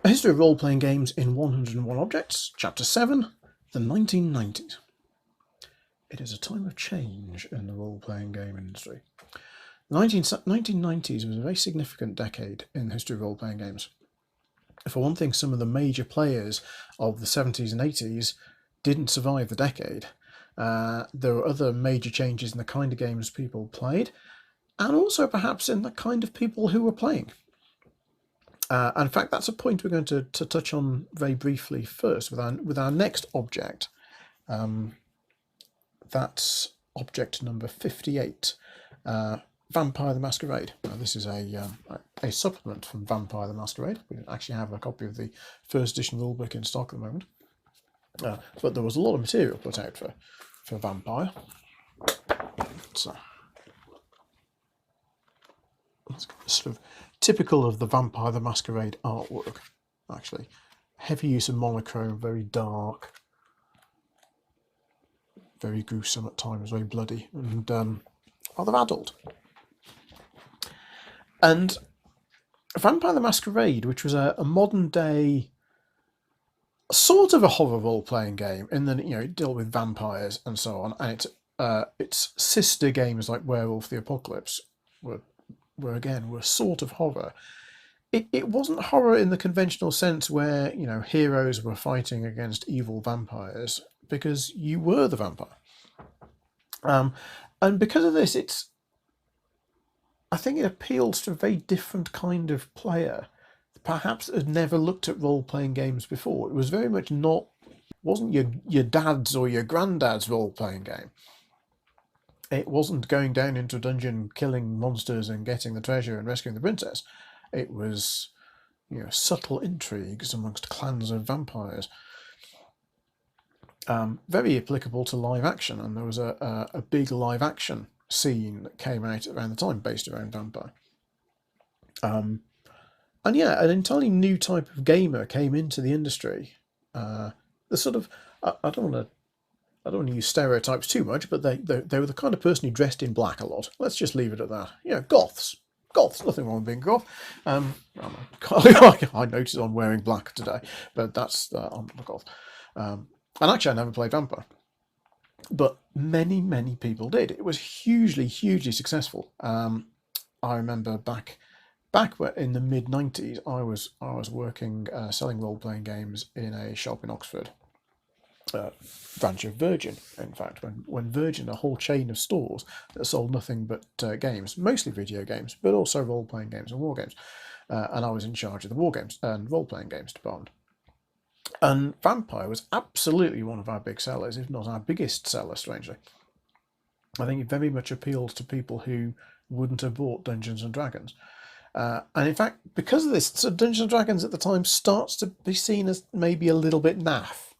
A History of Role-Playing Games in 101 Objects, Chapter 7, the 1990s. It is a time of change in the role-playing game industry. The 1990s was a very significant decade in the history of role-playing games. For one thing, some of the major players of the 70s and 80s didn't survive the decade. There were other major changes in the kind of games people played, and also perhaps in the kind of people who were playing. And in fact, that's a point we're going to touch on very briefly first with our next object. That's object number 58, Vampire the Masquerade. Now, this is a supplement from Vampire the Masquerade. We don't actually have a copy of the first edition rulebook in stock at the moment, but there was a lot of material put out for Vampire. So it's sort of typical of the Vampire the Masquerade artwork, actually. Heavy use of monochrome, very dark, very gruesome at times, very bloody, and rather adult. And Vampire the Masquerade, which was a modern day sort of a horror role-playing game, in that it dealt with vampires and so on, and its sister games like Werewolf the Apocalypse were sort of horror. It wasn't horror in the conventional sense where heroes were fighting against evil vampires, because you were the vampire. And because of this, I think it appeals to a very different kind of player, perhaps had never looked at role-playing games before. It was very much wasn't your dad's or your granddad's role-playing game. It wasn't going down into a dungeon, killing monsters and getting the treasure and rescuing the princess. It was, subtle intrigues amongst clans of vampires. Very applicable to live action, and there was a big live action scene that came out around the time based around Vampire. And yeah, an entirely new type of gamer came into the industry. The sort of, I don't want to use stereotypes too much, but they were the kind of person who dressed in black a lot. Let's just leave it at that. Goths, nothing wrong with being goth. I noticed I'm wearing black today, but that's I'm not a goth. And actually, I never played Vampire, but many people did. It was hugely successful. I remember back in the mid-90s, I was working selling role-playing games in a shop in Oxford, branch of Virgin, in fact, when Virgin, a whole chain of stores that sold nothing but games, mostly video games, but also role-playing games and war games. And I was in charge of the war games and role-playing games department. And Vampire was absolutely one of our big sellers, if not our biggest seller, strangely. I think it very much appeals to people who wouldn't have bought Dungeons and Dragons. And in fact, because of this, so Dungeons and Dragons at the time starts to be seen as maybe a little bit naff.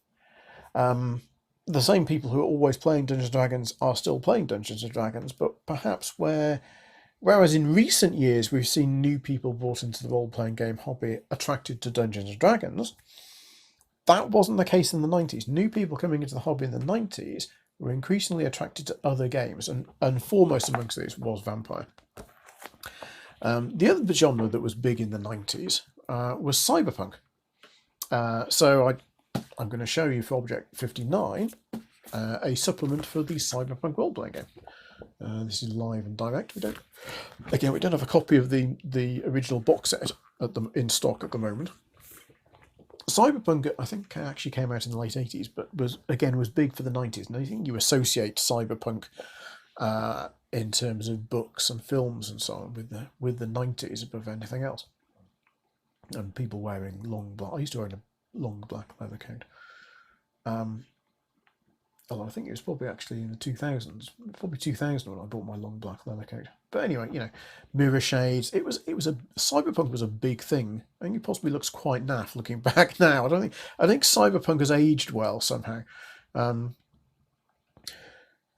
The same people who are always playing Dungeons and Dragons are still playing Dungeons and Dragons, but perhaps whereas in recent years we've seen new people brought into the role-playing game hobby attracted to Dungeons and Dragons, that wasn't the case in the 90s. New people coming into the hobby in the 90s were increasingly attracted to other games, and foremost amongst these was Vampire. The other genre that was big in the 90s was Cyberpunk. So I'm going to show you for Object 59 a supplement for the Cyberpunk role-playing game. This is live and direct. We don't have a copy of the original box set in stock at the moment. Cyberpunk, I think, actually came out in the late 80s, but was big for the 90s. And I think you associate Cyberpunk in terms of books and films and so on with the 90s above anything else. And people wearing long black. I used to wear a long black leather coat. Although I think it was probably actually in the 2000s, probably 2000 when I bought my long black leather coat. But anyway, mirror shades. Cyberpunk was a big thing. I think it possibly looks quite naff looking back now. I think Cyberpunk has aged well somehow.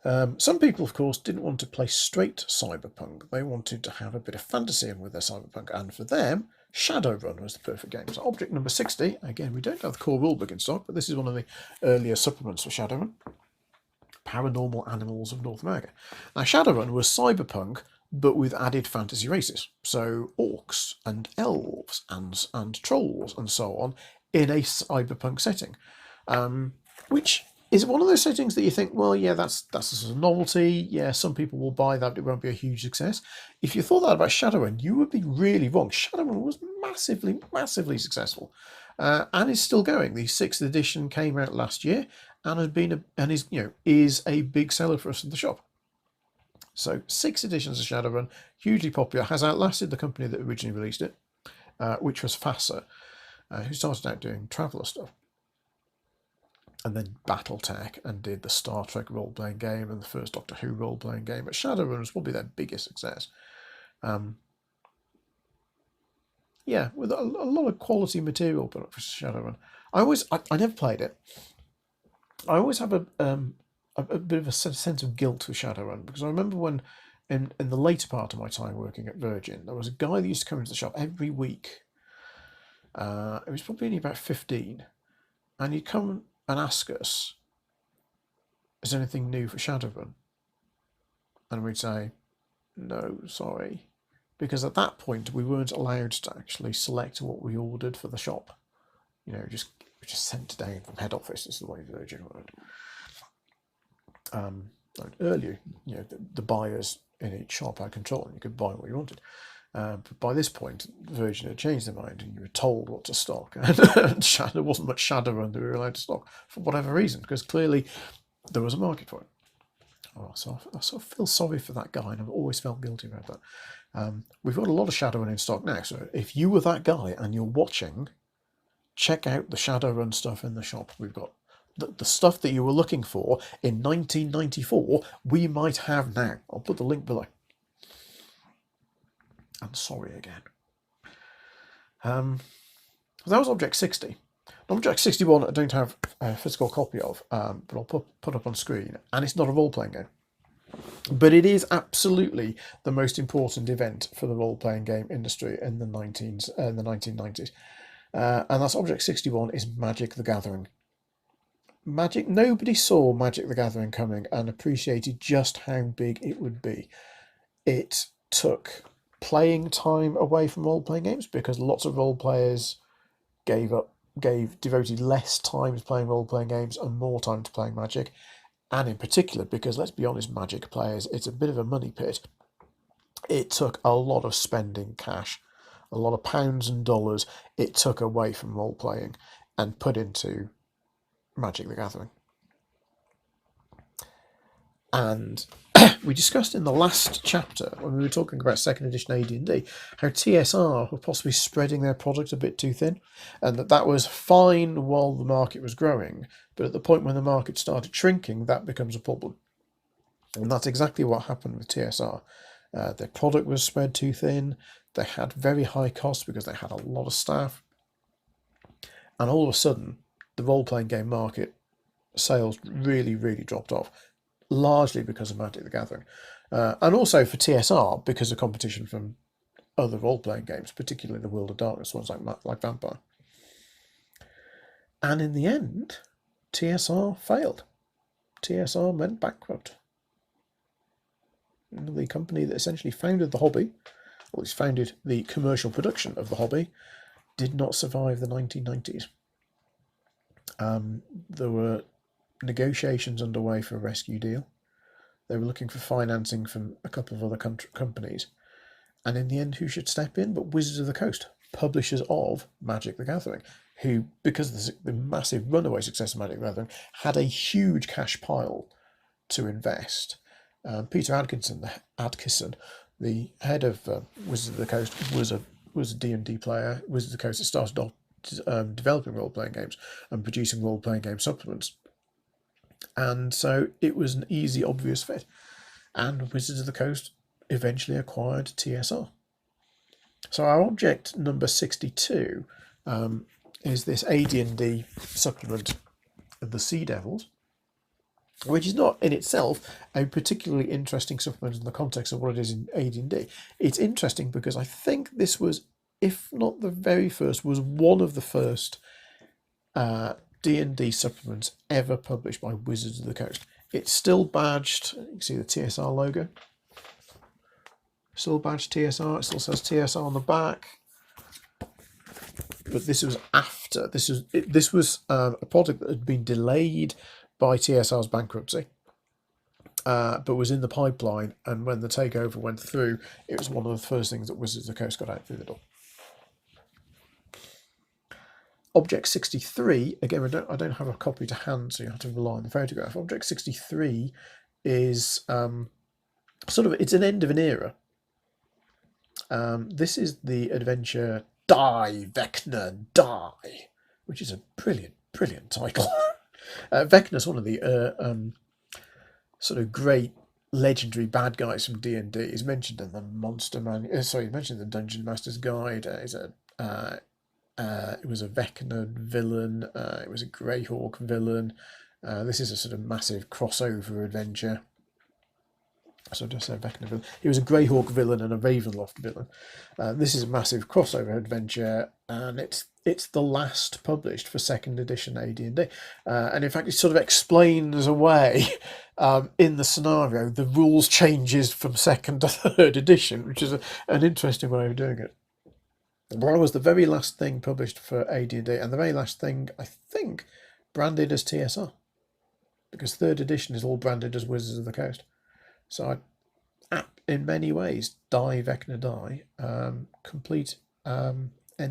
Some people, of course, didn't want to play straight Cyberpunk. They wanted to have a bit of fantasy with their Cyberpunk, and for them, Shadowrun was the perfect game. So object number 60, again, we don't have the core rulebook in stock, but this is one of the earlier supplements for Shadowrun. Paranormal Animals of North America. Now, Shadowrun was Cyberpunk but with added fantasy races. So orcs and elves and trolls and so on in a cyberpunk setting, which is one of those settings that you think, well, yeah, that's a sort of novelty. Yeah, some people will buy that, but it won't be a huge success. If you thought that about Shadowrun, you would be really wrong. Shadowrun was massively successful, and is still going. The 6th edition came out last year and has been is a big seller for us in the shop. So 6 editions of Shadowrun, hugely popular, has outlasted the company that originally released it, which was FASA, who started out doing Traveller stuff, and then Battletech, and did the Star Trek role-playing game and the first Doctor Who role-playing game. But Shadowrun was probably their biggest success. Yeah, with a lot of quality material put up for Shadowrun. I never played it. I always have a bit of a sense of guilt with Shadowrun, because I remember when, in the later part of my time working at Virgin, there was a guy that used to come into the shop every week. It was probably only about 15, and he'd come and ask us, is there anything new for Shadowrun? And we'd say, no, sorry. Because at that point, we weren't allowed to actually select what we ordered for the shop. Just sent down from head office, is the way Virgin worked. Earlier, the buyers in each shop had control, and you could buy what you wanted. But by this point, Virgin had changed their mind, and you were told what to stock. And there wasn't much Shadowrun that we were allowed to stock for whatever reason, because clearly there was a market for it. Oh, so I sort of feel sorry for that guy, and I've always felt guilty about that. We've got a lot of Shadowrun in stock now, so if you were that guy and you're watching, check out the Shadowrun stuff in the shop. We've got the stuff that you were looking for in 1994, we might have now. I'll put the link below. And sorry again. That was Object 60. Object 61 I don't have a physical copy of, but I'll put up on screen, and it's not a role-playing game. But it is absolutely the most important event for the role-playing game industry in the 1990s. And that's Object 61 is Magic the Gathering. Nobody saw Magic the Gathering coming and appreciated just how big it would be. It took playing time away from role-playing games, because lots of role players devoted less time to playing role-playing games and more time to playing Magic. And in particular, because let's be honest, Magic players, it's a bit of a money pit. It took a lot of spending cash, a lot of pounds and dollars it took away from role-playing and put into Magic the Gathering. And we discussed in the last chapter, when we were talking about 2nd edition AD&D, how TSR were possibly spreading their product a bit too thin, and that was fine while the market was growing, but at the point when the market started shrinking, that becomes a problem. And that's exactly what happened with TSR. Their product was spread too thin, they had very high costs because they had a lot of staff, and all of a sudden, the role-playing game market sales really dropped off, largely because of Magic the Gathering, and also for TSR because of competition from other role-playing games, particularly the World of Darkness ones like Vampire. And in the end, TSR failed. TSR went bankrupt. The company that essentially founded the hobby, or at least founded the commercial production of the hobby, did not survive the 1990s. There were negotiations underway for a rescue deal. They were looking for financing from a couple of other companies. And in the end, who should step in but Wizards of the Coast, publishers of Magic the Gathering, who, because of the massive runaway success of Magic the Gathering, had a huge cash pile to invest. Peter Adkison, the head of Wizards of the Coast, was a D&D player. Wizards of the Coast started off developing role-playing games and producing role-playing game supplements. And so it was an easy, obvious fit. And Wizards of the Coast eventually acquired TSR. So our object number 62 is this AD&D supplement of the Sea Devils, which is not in itself a particularly interesting supplement in the context of what it is in AD&D. It's interesting because I think this was, if not the very first, was one of the first D&D supplements ever published by Wizards of the Coast. It's still badged. You can see the TSR logo. still badged TSR. It still says TSR on the back. But this was after. This was a product that had been delayed by TSR's bankruptcy, but was in the pipeline. And when the takeover went through, it was one of the first things that Wizards of the Coast got out through the door. Object 63, again, I don't have a copy to hand, so you have to rely on the photograph. Object 63 is it's an end of an era. This is the adventure Die, Vecna, Die, which is a brilliant title. Vecna's one of the sort of great legendary bad guys from D&D. He's mentioned in the he's mentioned in the Dungeon Master's Guide. It was a Vecna villain. It was a Greyhawk villain. This is a sort of massive crossover adventure. So just say Vecna villain. He was a Greyhawk villain and a Ravenloft villain. This is a massive crossover adventure, and it's the last published for 2nd edition AD&D. And in fact, it sort of explains away in the scenario the rules changes from 2nd to 3rd edition, which is an interesting way of doing it. That was the very last thing published for AD&D, and the very last thing, I think, branded as TSR. Because 3rd edition is all branded as Wizards of the Coast. So, in many ways, Die, Vecna, Die, complete end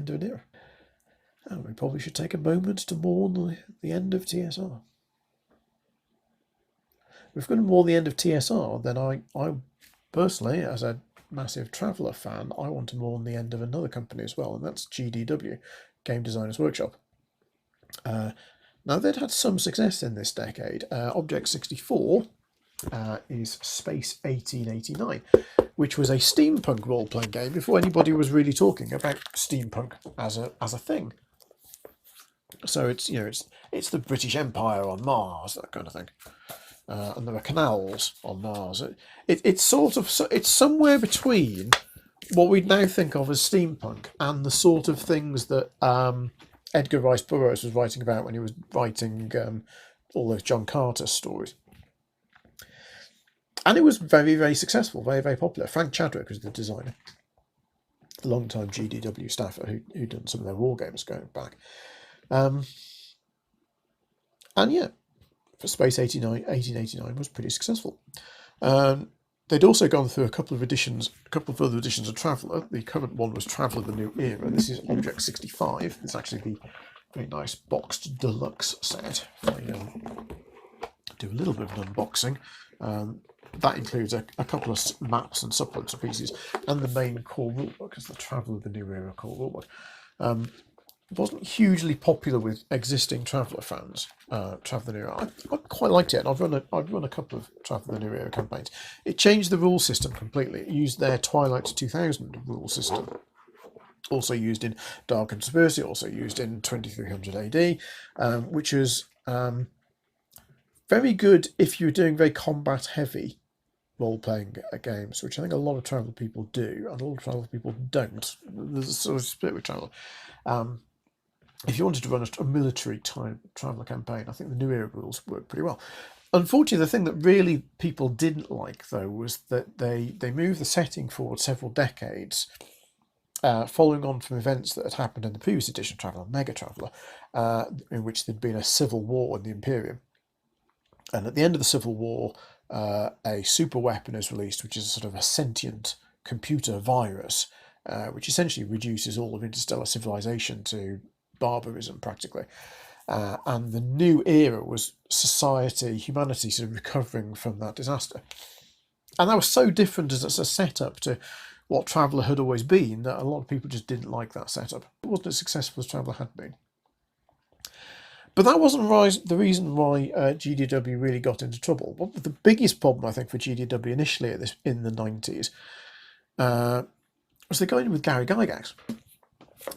of an era. And we probably should take a moment to mourn the end of TSR. If we're going to mourn the end of TSR, then I personally, as a massive Traveller fan, I want to mourn the end of another company as well, and that's GDW, Game Designers Workshop. Now, they'd had some success in this decade. Object 64 is Space 1889, which was a steampunk role-playing game before anybody was really talking about steampunk as a thing. So it's the British Empire on Mars, that kind of thing. And there are canals on Mars. It's somewhere between what we'd now think of as steampunk and the sort of things that Edgar Rice Burroughs was writing about when he was writing all those John Carter stories. And it was very, very successful, very, very popular. Frank Chadwick was the designer, the long-time GDW staffer who'd done some of their war games going back. And yeah, for Space 1889 was pretty successful. They'd also gone through a couple of further editions of Traveller. The current one was Traveller the New Era. This is Object 65. It's actually the very nice boxed deluxe set. If I do a little bit of an unboxing. That includes a couple of maps and supplements pieces, and the main core rulebook, as the Traveller the New Era core rulebook. It wasn't hugely popular with existing Traveller fans. Traveller the New Era, I quite liked it, and I've run a couple of Traveller the New Era campaigns. It changed the rule system completely. It used their Twilight 2000 rule system, also used in Dark Conspiracy, also used in 2300 AD, which is very good if you're doing very combat-heavy role-playing games, which I think a lot of Traveller people do, and a lot of Traveller people don't. There's a sort of split with Traveller. If you wanted to run a military-type Traveller campaign, I think the New Era rules work pretty well. Unfortunately, the thing that really people didn't like, though, was that they moved the setting forward several decades, following on from events that had happened in the previous edition of Traveller, Mega Traveller, in which there'd been a civil war in the Imperium. And at the end of the Civil War, a super weapon is released, which is sort of a sentient computer virus, which essentially reduces all of interstellar civilization to barbarism, practically. And the new era was humanity sort of recovering from that disaster. And that was so different as a setup to what Traveller had always been that a lot of people just didn't like that setup. It wasn't as successful as Traveller had been. But that wasn't the reason why GDW really got into trouble. One of the biggest problem, I think, for GDW initially in the 90s was they got in with Gary Gygax.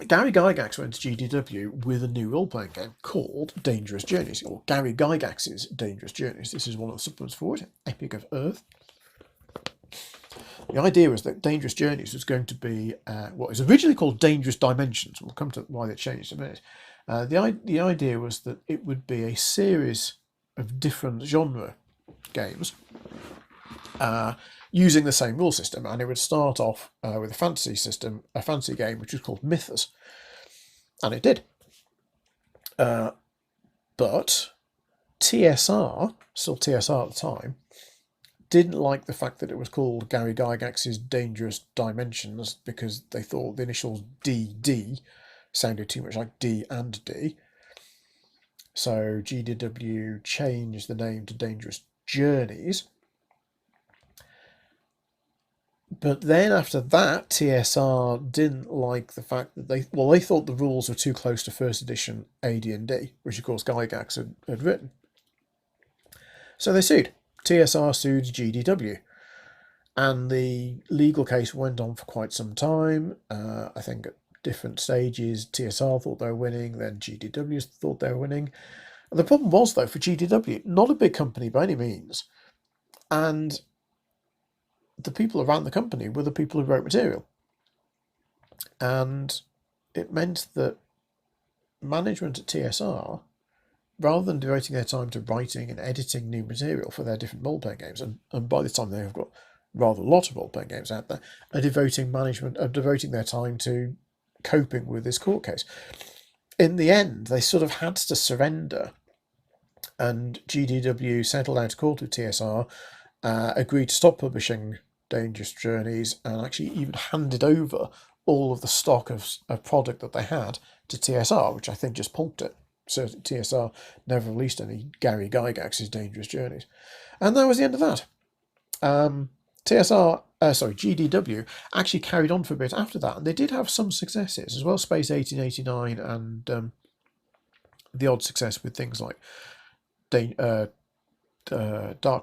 Gary Gygax went to GDW with a new role-playing game called Dangerous Journeys, or Gary Gygax's Dangerous Journeys. This is one of the supplements for it, Epic of Earth. The idea was that Dangerous Journeys was going to be what is originally called Dangerous Dimensions. We'll come to why they changed in a minute. The idea was that it would be a series of different genre games using the same rule system, and it would start off with a fantasy system, a fantasy game which was called Mythos, and it did. But TSR, still TSR at the time, didn't like the fact that it was called Gary Gygax's Dangerous Dimensions because they thought the initials DD sounded too much like D and D. So GDW changed the name to Dangerous Journeys. But then after that, TSR didn't like the fact that they thought the rules were too close to first edition AD&D, which of course Gygax had written. So they sued. TSR sued GDW. And the legal case went on for quite some time. I think at different stages, TSR thought they were winning, then GDW thought they were winning. And the problem was, though, for GDW, not a big company by any means. And the people around the company were the people who wrote material. And it meant that management at TSR, rather than devoting their time to writing and editing new material for their different role-playing games, and by this time they have got rather a lot of role-playing games out there, are devoting their time to coping with this court case. In the end, they sort of had to surrender, and GDW settled out of court with TSR, agreed to stop publishing Dangerous Journeys, and actually even handed over all of the stock of product that they had to TSR, which I think just pulped it. So TSR never released any Gary Gygax's Dangerous Journeys. And that was the end of that. GDW actually carried on for a bit after that, and they did have some successes as well. Space 1889 and the odd success with things like Dark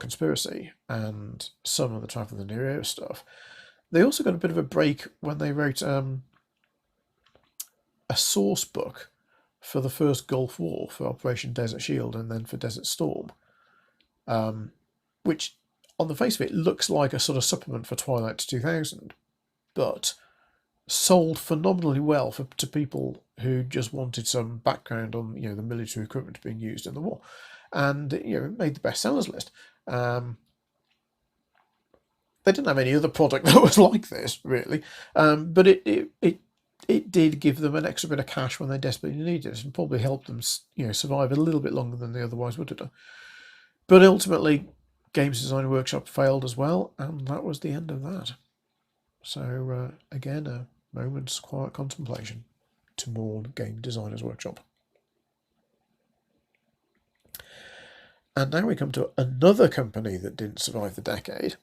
Conspiracy and some of the Travel in the Near Era stuff. They also got a bit of a break when they wrote a source book for the first Gulf War, for Operation Desert Shield and then for Desert Storm, which on the face of it looks like a sort of supplement for Twilight 2000, but sold phenomenally well to people who just wanted some background on the military equipment being used in the war, and it made the bestsellers list. They didn't have any other product that was like this really, but it did give them an extra bit of cash when they desperately needed it, and probably helped them survive a little bit longer than they otherwise would have done. But ultimately, Games Design Workshop failed as well, and that was the end of that. So again, a moment's quiet contemplation to mourn Game Designers Workshop. And now we come to another company that didn't survive the decade,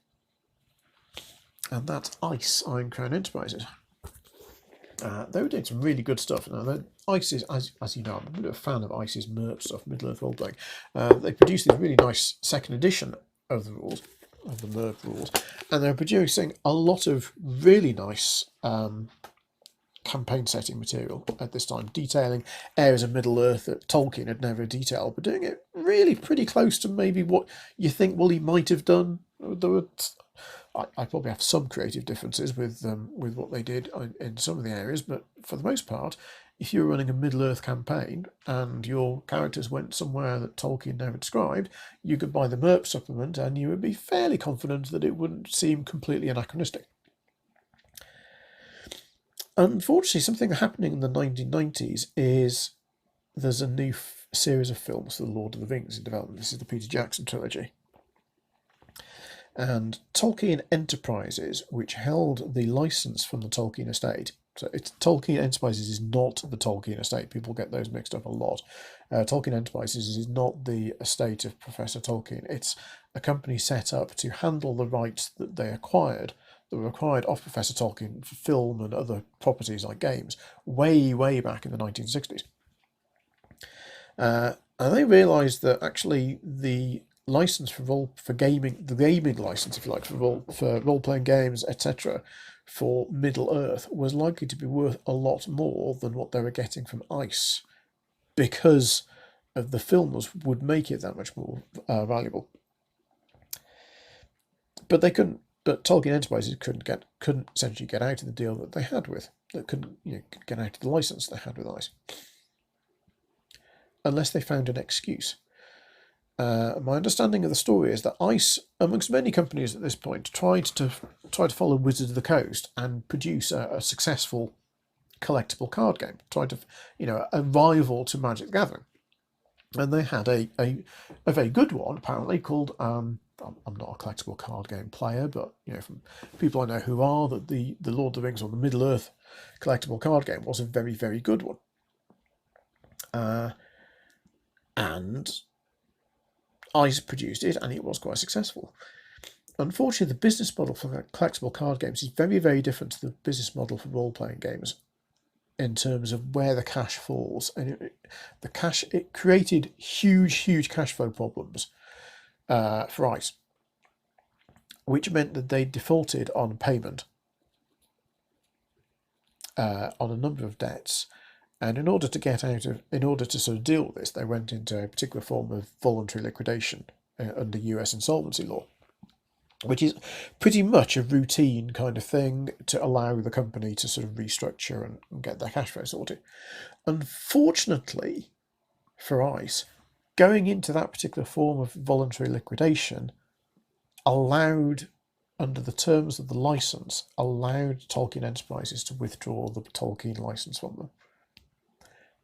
and that's ICE, Iron Crown Enterprises. They were doing some really good stuff. Now, ICE is, as you know, I'm a bit of a fan of ICE's MERP stuff, Middle-earth role-playing. They produced this really nice second edition of the rules, of the MERP rules, and they're producing a lot of really nice campaign setting material at this time, detailing areas of Middle-earth that Tolkien had never detailed, but doing it really pretty close to maybe what you think, well, he might have done. I probably have some creative differences with what they did in some of the areas, but for the most part, if you were running a Middle-earth campaign and your characters went somewhere that Tolkien never described, you could buy the MERP supplement and you would be fairly confident that it wouldn't seem completely anachronistic. Unfortunately, something happening in the 1990s is there's a new series of films for The Lord of the Rings in development. This is the Peter Jackson trilogy. And Tolkien Enterprises, which held the license from the Tolkien estate. So Tolkien Enterprises is not the Tolkien estate. People get those mixed up a lot. Tolkien Enterprises is not the estate of Professor Tolkien. It's a company set up to handle the rights that they acquired, that were acquired off Professor Tolkien for film and other properties like games, way, way back in the 1960s. And they realised that actually the license for gaming, the gaming license, if you like, for role-playing games, etc., for Middle-earth was likely to be worth a lot more than what they were getting from ICE, because of the films would make it that much more valuable. But they couldn't. But Tolkien Enterprises couldn't essentially get out of the deal that they had with. They couldn't get out of the license they had with ICE, unless they found an excuse. my understanding of the story is that ICE, amongst many companies at this point, tried to follow Wizard of the Coast and produce a successful collectible card game, tried to, a rival to Magic the Gathering. And they had a very good one, apparently, called, I'm not a collectible card game player, but, from people I know who are, that the Lord of the Rings or the Middle-earth collectible card game was a very, very good one. And ICE produced it, and it was quite successful. Unfortunately, the business model for collectible card games is very, very different to the business model for role-playing games in terms of where the cash falls. And it created huge cash flow problems for ICE, which meant that they defaulted on payment on a number of debts. And in order to sort of deal with this, they went into a particular form of voluntary liquidation under US insolvency law, which is pretty much a routine kind of thing to allow the company to sort of restructure and get their cash flow sorted. Unfortunately for ICE, going into that particular form of voluntary liquidation allowed, under the terms of the license, allowed Tolkien Enterprises to withdraw the Tolkien license from them.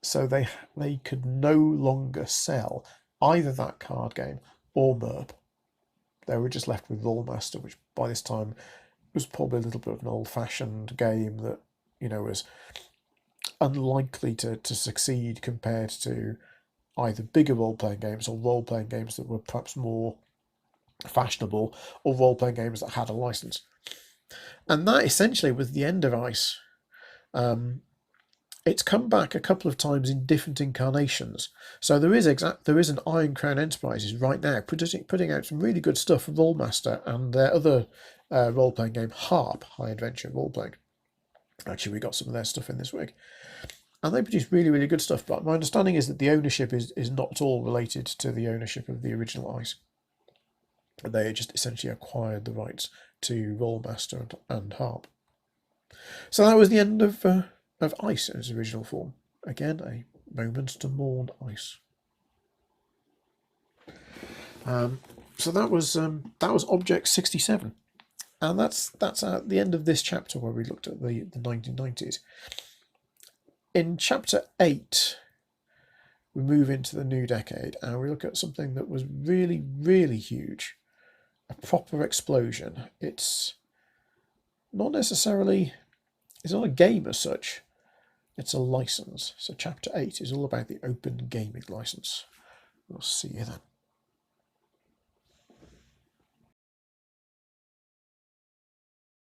So they could no longer sell either that card game or MERP. They were just left with Rolemaster, which by this time was probably a little bit of an old-fashioned game that, was unlikely to succeed compared to either bigger role-playing games or role-playing games that were perhaps more fashionable, or role-playing games that had a license. And that essentially was the end of ICE. It's come back a couple of times in different incarnations. So there is an Iron Crown Enterprises right now putting out some really good stuff for Rolemaster and their other role-playing game, HARP, High Adventure Role-Playing. Actually, we got some of their stuff in this week. And they produce really, really good stuff. But my understanding is that the ownership is not at all related to the ownership of the original ICE. They just essentially acquired the rights to Rolemaster and HARP. So that was the end of ICE in its original form. Again, a moment to mourn ICE. So that was Object 67, and that's at the end of this chapter where we looked at the 1990s. In chapter 8, we move into the new decade, and we look at something that was really, really huge, a proper explosion. It's not necessarily, it's not a game as such. It's a license. So chapter 8 is all about the Open Gaming License. We'll see you then.